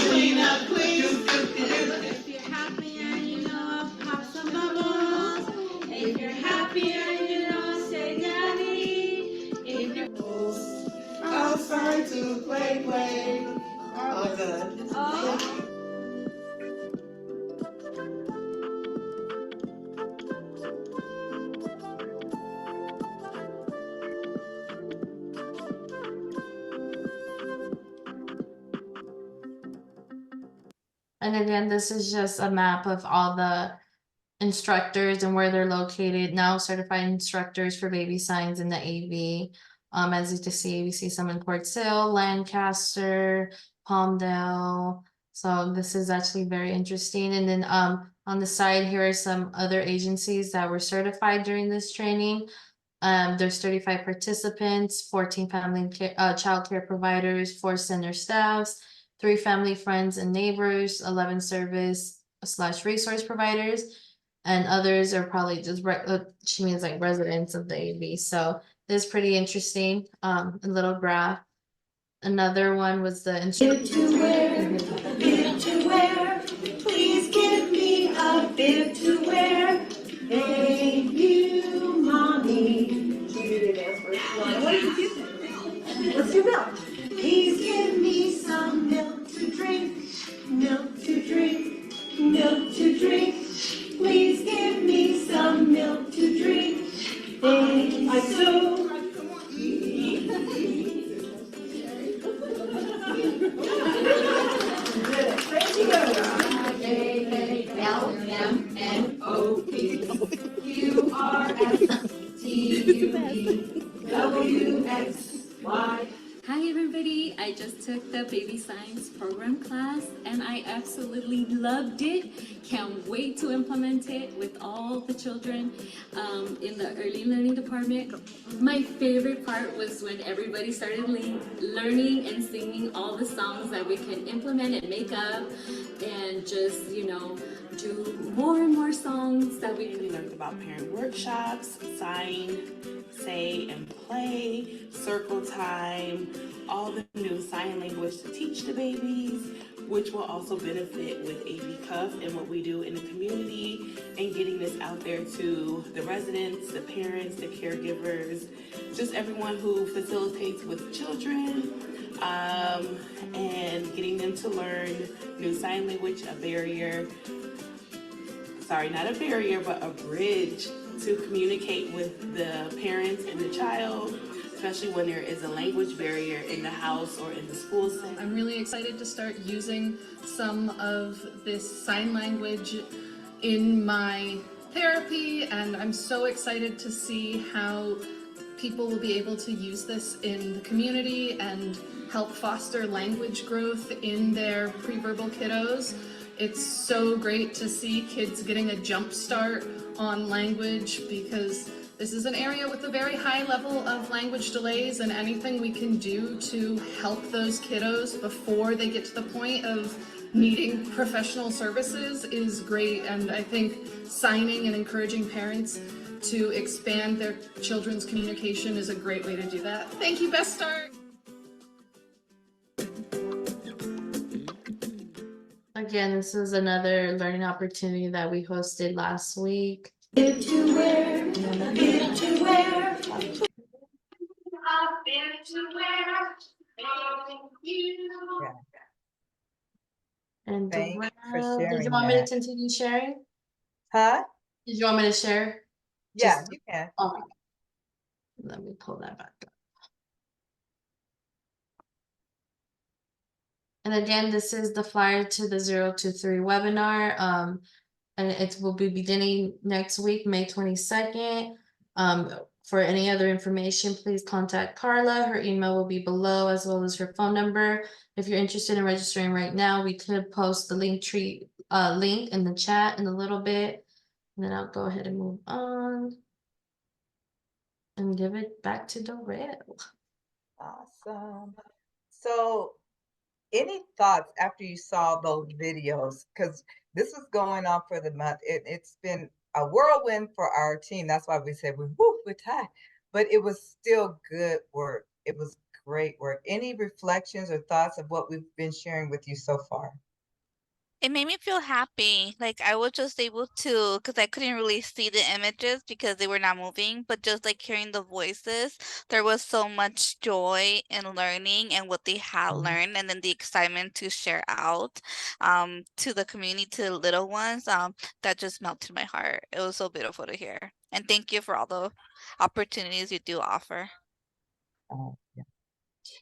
Clean up, please. If you're happy and you know I'll pop some bubbles. If you're happy and you know I'll say daddy. If you're outside to play. Oh, good. Oh. And again, this is just a map of all the instructors and where they're located now, certified instructors for baby signs in the AV. As you can see, we see some in Port Sill, Lancaster, Palmdale. So this is actually very interesting. And then on the side here are some other agencies that were certified during this training. There's 35 participants, 14 family care, child care providers, 4 center staffs, 3 family friends and neighbors, 11 service/resource providers, and others are probably just she means like residents of the AV. So this is pretty interesting. A little graph. Another one was the Bib to wear, please give me a bib to wear. Thank you, mommy. Let's do milk. Please give me some milk to drink, milk to drink, milk to drink. Please give me some milk to drink. I so. the baby science program class, and I absolutely loved it. Can't wait to implement it with all the children in the early learning department. My favorite part was when everybody started learning and singing all the songs that we can implement and make up, and just, you know, do more and more songs that we learned about parent workshops, sign, say, and play, circle time, all the new sign language to teach the babies, which will also benefit with AV Cuff and what we do in the community, and getting this out there to the residents, the parents, the caregivers, just everyone who facilitates with children, and getting them to learn new sign language, a bridge to communicate with the parents and the child, especially when there is a language barrier in the house or in the school setting. I'm really excited to start using some of this sign language in my therapy, and I'm so excited to see how people will be able to use this in the community and help foster language growth in their pre-verbal kiddos. It's so great to see kids getting a jump start on language, because this is an area with a very high level of language delays, and anything we can do to help those kiddos before they get to the point of needing professional services is great. And I think signing and encouraging parents to expand their children's communication is a great way to do that. Thank you, Best Start. Again, this is another learning opportunity that we hosted last week. Been to where, been to where, I've been to where, you. And Thank you for did you sharing want me to that. continue sharing? Huh? Did you want me to share? Yeah, Just- you can. Okay. Let me pull that back up. And again, this is the flyer to the 023 webinar. And it will be beginning next week, May 22nd. For any other information, please contact Carla. Her email will be below, as well as her phone number. If you're interested in registering right now, we could post the Linktree link in the chat in a little bit. And then I'll go ahead and move on and give it back to Dorel. Awesome. So, any thoughts after you saw those videos? Because this was going on for the month. It's been a whirlwind for our team. That's why we said we're tired. But it was still good work. It was great work. Any reflections or thoughts of what we've been sharing with you so far? It made me feel happy. Like I was just able to, because I couldn't really see the images because they were not moving, but just like hearing the voices, there was so much joy in learning and what they had learned, and then the excitement to share out to the community, to the little ones, that just melted my heart. It was so beautiful to hear. And thank you for all the opportunities you do offer. Oh, yeah.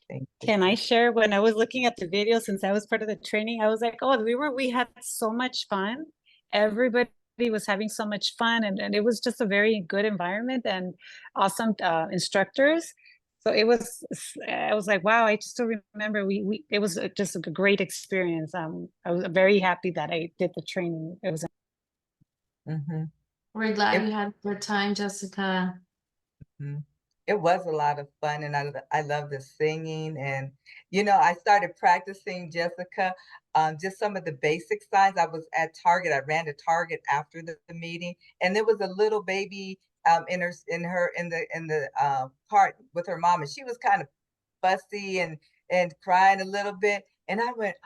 Thank you. Can I share? When I was looking at the video, since I was part of the training, I was like, oh, we had so much fun. Everybody was having so much fun, and it was just a very good environment and awesome instructors. So I was like, wow, I just still remember it was just a great experience. I was very happy that I did the training. It was. We're glad you had a good time, Jessica. It was a lot of fun, and I love the singing. And I started practicing, Jessica, just some of the basic signs. I was at Target. I ran to Target after the meeting, and there was a little baby in the part with her mom, and she was kind of fussy and crying a little bit. And I went,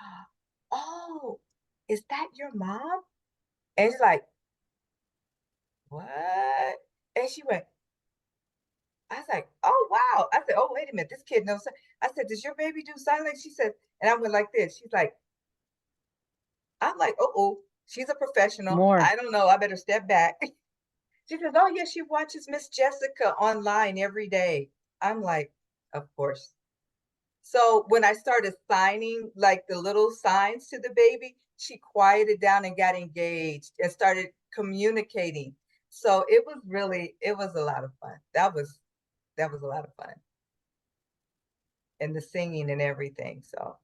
"Oh, is that your mom?" And she's like, "What?" And she went. I was like, "Oh, wow." I said, "Oh, wait a minute. This kid knows." I said, "Does your baby do sign language?" She said, and I went like this. She's like, I'm like, "Oh, she's a professional. More. I don't know. I better step back." She says, "Oh, yeah, she watches Miss Jessica online every day." I'm like, "Of course." So when I started signing like the little signs to the baby, she quieted down and got engaged and started communicating. So it was a lot of fun. That was a lot of fun. And the singing and everything. So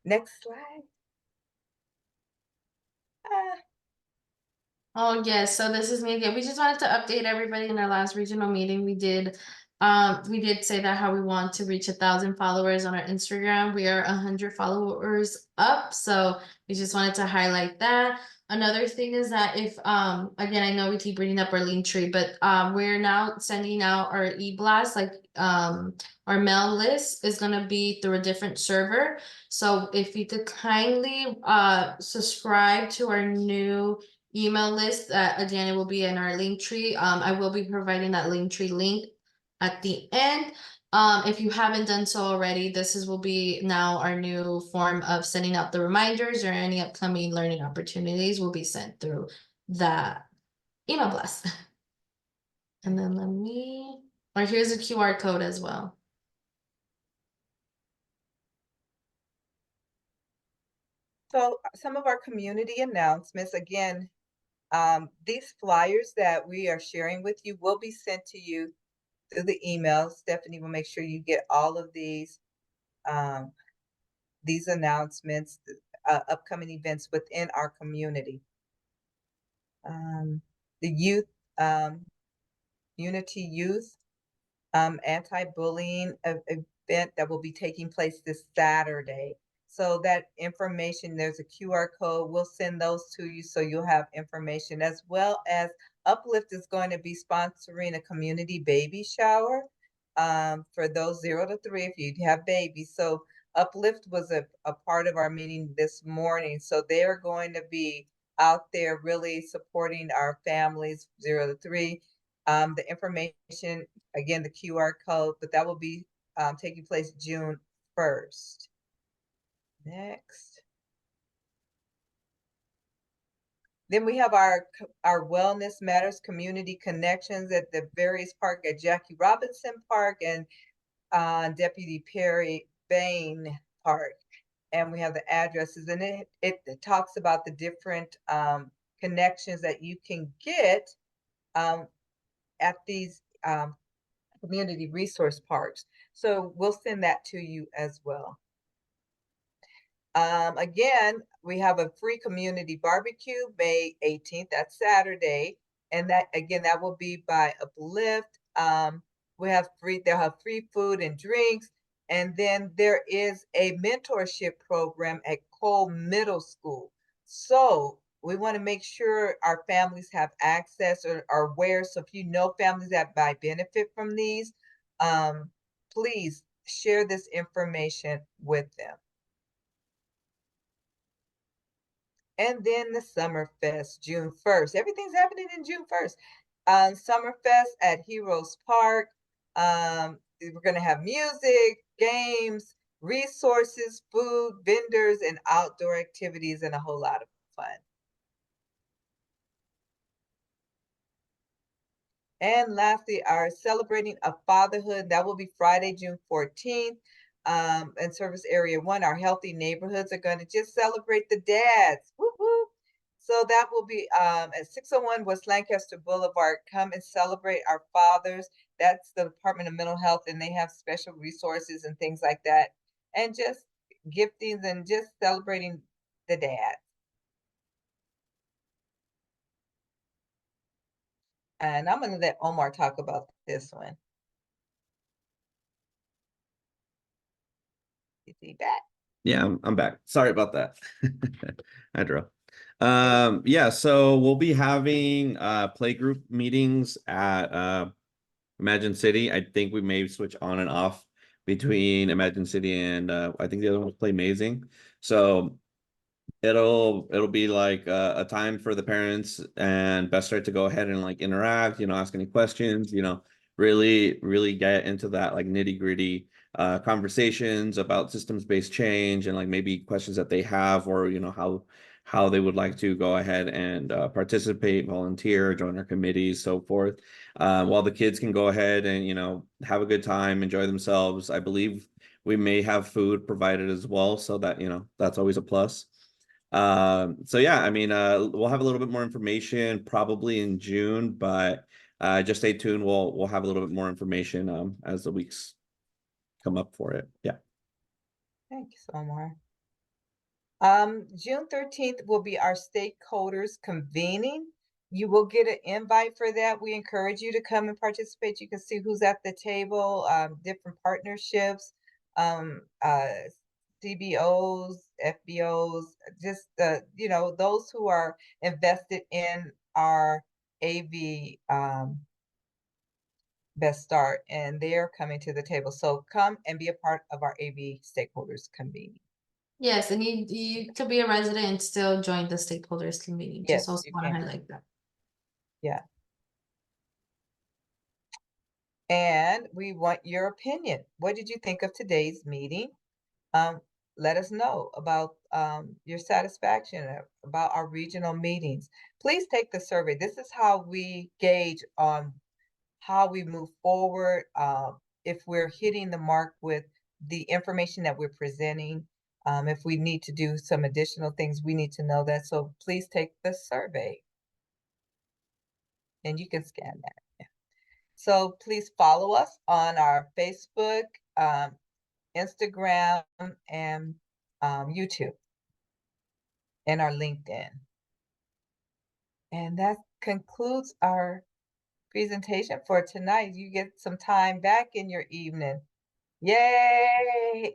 Next slide. Ah, Oh, yes, so this is me again. We just wanted to update everybody in our last regional meeting. We did say that how we want to reach 1,000 followers on our Instagram. We are 100 followers up, so we just wanted to highlight that. Another thing is that if again, I know we keep bringing up our Linktree, but we're now sending out our e-blast, like our mail list is gonna be through a different server. So if you could kindly subscribe to our new email list, again, it will be in our Linktree. I will be providing that Linktree link at the end. If you haven't done so already, will be now our new form of sending out the reminders, or any upcoming learning opportunities will be sent through that email blast. And then here's a QR code as well. so some of our community announcements, again, these flyers that we are sharing with you will be sent to you through the email. Stephanie will make sure you get all of these announcements, upcoming events within our community. The youth, Unity Youth anti-bullying event that will be taking place this Saturday. So that information, there's a QR code. We'll send those to you so you'll have information, as well as Uplift is going to be sponsoring a community baby shower for those 0 to 3 if you have babies. So Uplift was a part of our meeting this morning. So they're going to be out there really supporting our families 0 to 3. The information, again, the QR code, but that will be taking place June 1st. Next. Then we have our Wellness Matters Community Connections at the various park at Jackie Robinson Park and Deputy Perry Bain Park. And we have the addresses, and it talks about the different connections that you can get at these community resource parks. So we'll send that to you as well. Again, we have a free community barbecue May 18th, that's Saturday. And that, again, that will be by Uplift. They'll have free food and drinks. And then there is a mentorship program at Cole Middle School. So we want to make sure our families have access or are aware. So if you know families that might benefit from these, please share this information with them. And then the Summerfest, June 1st. Everything's happening in June 1st. Summerfest at Heroes Park. We're going to have music, games, resources, food, vendors, and outdoor activities, and a whole lot of fun. And lastly, our Celebrating a Fatherhood, that will be Friday, June 14th. In Service Area 1, our Healthy Neighborhoods are going to just celebrate the dads. Woo woo. So that will be at 601 West Lancaster Boulevard. Come and celebrate our fathers. That's the Department of Mental Health, and they have special resources and things like that. And just giftings and just celebrating the dads. And I'm going to let Omar talk about this one. Is he back? Yeah, I'm back. Sorry about that. I drove. Yeah, so we'll be having playgroup meetings at Imagine City. I think we may switch on and off between Imagine City and I think the other one was Play Amazing. So it'll be like a time for the parents and Best Start to go ahead and like interact, ask any questions, really get into that like nitty-gritty conversations about systems-based change and like maybe questions that they have, or how they would like to go ahead and participate, volunteer, join our committees, so forth, while the kids can go ahead and have a good time, enjoy themselves. I believe we may have food provided as well, so that that's always a plus. So yeah, I mean, we'll have a little bit more information probably in June, but just stay tuned. We'll have a little bit more information as the weeks come up for it. Yeah. Thanks, Omar. June 13th will be our stakeholders convening. You will get an invite for that. We encourage you to come and participate. You can see who's at the table, different partnerships, CBOs, FBOs, just those who are invested in our AV Best Start, and they're coming to the table. So come and be a part of our AV stakeholders convening. Yes, and you could be a resident and still join the stakeholders convening. Yes, Just also you want to can. highlight that. Yeah. And we want your opinion. What did you think of today's meeting? Let us know about your satisfaction about our regional meetings. Please take the survey. This is how we gauge on how we move forward, if we're hitting the mark with the information that we're presenting. If we need to do some additional things, we need to know that. So please take the survey. And you can scan that. Yeah. So please follow us on our Facebook, Instagram, and YouTube, and our LinkedIn. And that concludes our presentation for tonight. You get some time back in your evening. Yay!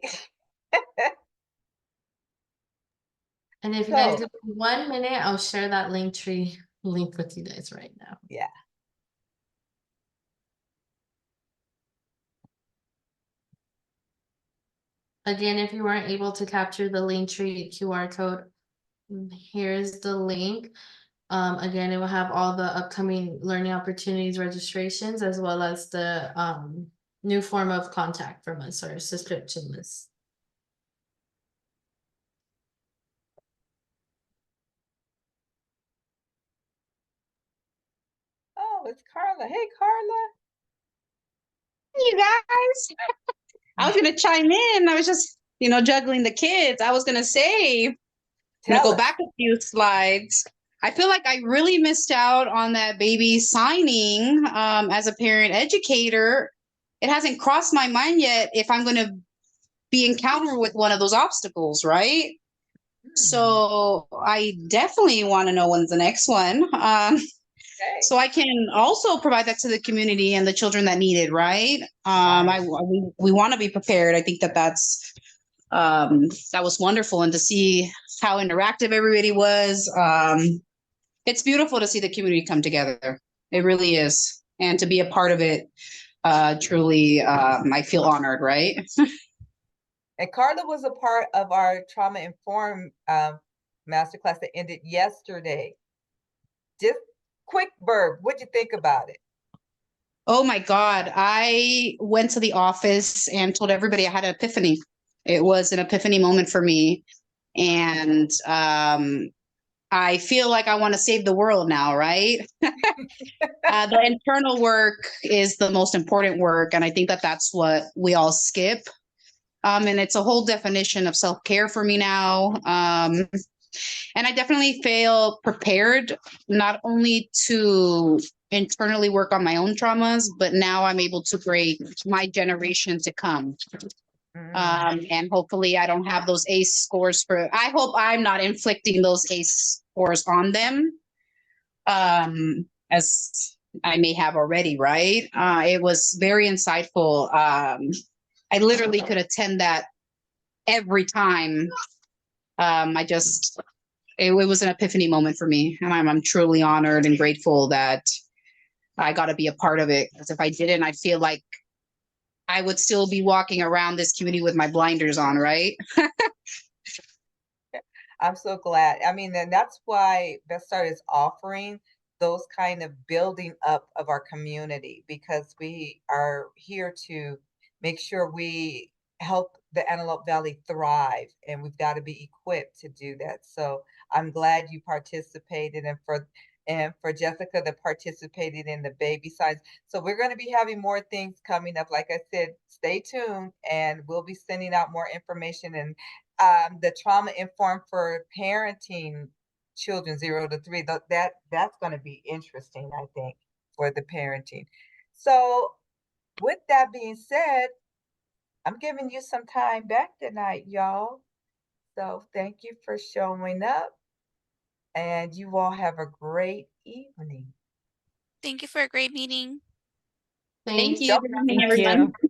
And if you guys So, give me 1 minute, I'll share that Linktree link with you guys right now. yeah. Again, if you weren't able to capture the Linktree QR code, here's the link. Again, it will have all the upcoming learning opportunities registrations, as well as the new form of contact from us, our subscription list. Oh, it's Carla. Hey, Carla. You guys, I was gonna chime in. I was just, juggling the kids. I was gonna say, I'm gonna Tell go us. back a few slides. I feel like I really missed out on that baby signing. As a parent educator, it hasn't crossed my mind yet if I'm gonna be encountered with one of those obstacles, right? So I definitely want to know when's the next one. Okay. So I can also provide that to the community and the children that need it, right? We want to be prepared. I think that's that was wonderful, and to see how interactive everybody was. It's beautiful to see the community come together. It really is, and to be a part of it. Truly, I feel honored, right? And Carla was a part of our trauma informed masterclass that ended yesterday. Just quick verb, what'd you think about it? Oh my God. I went to the office and told everybody I had an epiphany. It was an epiphany moment for me. And I feel like I want to save the world now, right? The internal work is the most important work. And I think that's what we all skip. And it's a whole definition of self-care for me now. And I definitely feel prepared not only to internally work on my own traumas, but now I'm able to break my generation to come. And hopefully I don't have those ACE scores I hope I'm not inflicting those ACE scores on them, as I may have already, right? It was very insightful. I literally could attend that every time. It was an epiphany moment for me, and I'm truly honored and grateful that I got to be a part of it. Because if I didn't, I feel like I would still be walking around this community with my blinders on, right? I'm so glad. I mean, and that's why Best Start is offering those kind of building up of our community, because we are here to make sure we help the Antelope Valley thrive, and we've got to be equipped to do that. So I'm glad you participated, and for Jessica that participated in the baby signs. So we're going to be having more things coming up. Like I said, stay tuned, and we'll be sending out more information, and the trauma informed for parenting children 0 to 3. That's going to be interesting, I think, for the parenting. So with that being said, I'm giving you some time back tonight, y'all. So thank you for showing up, and you all have a great evening. Thank you for a great meeting. Thank you. Don't- Good evening, Thank everyone. you.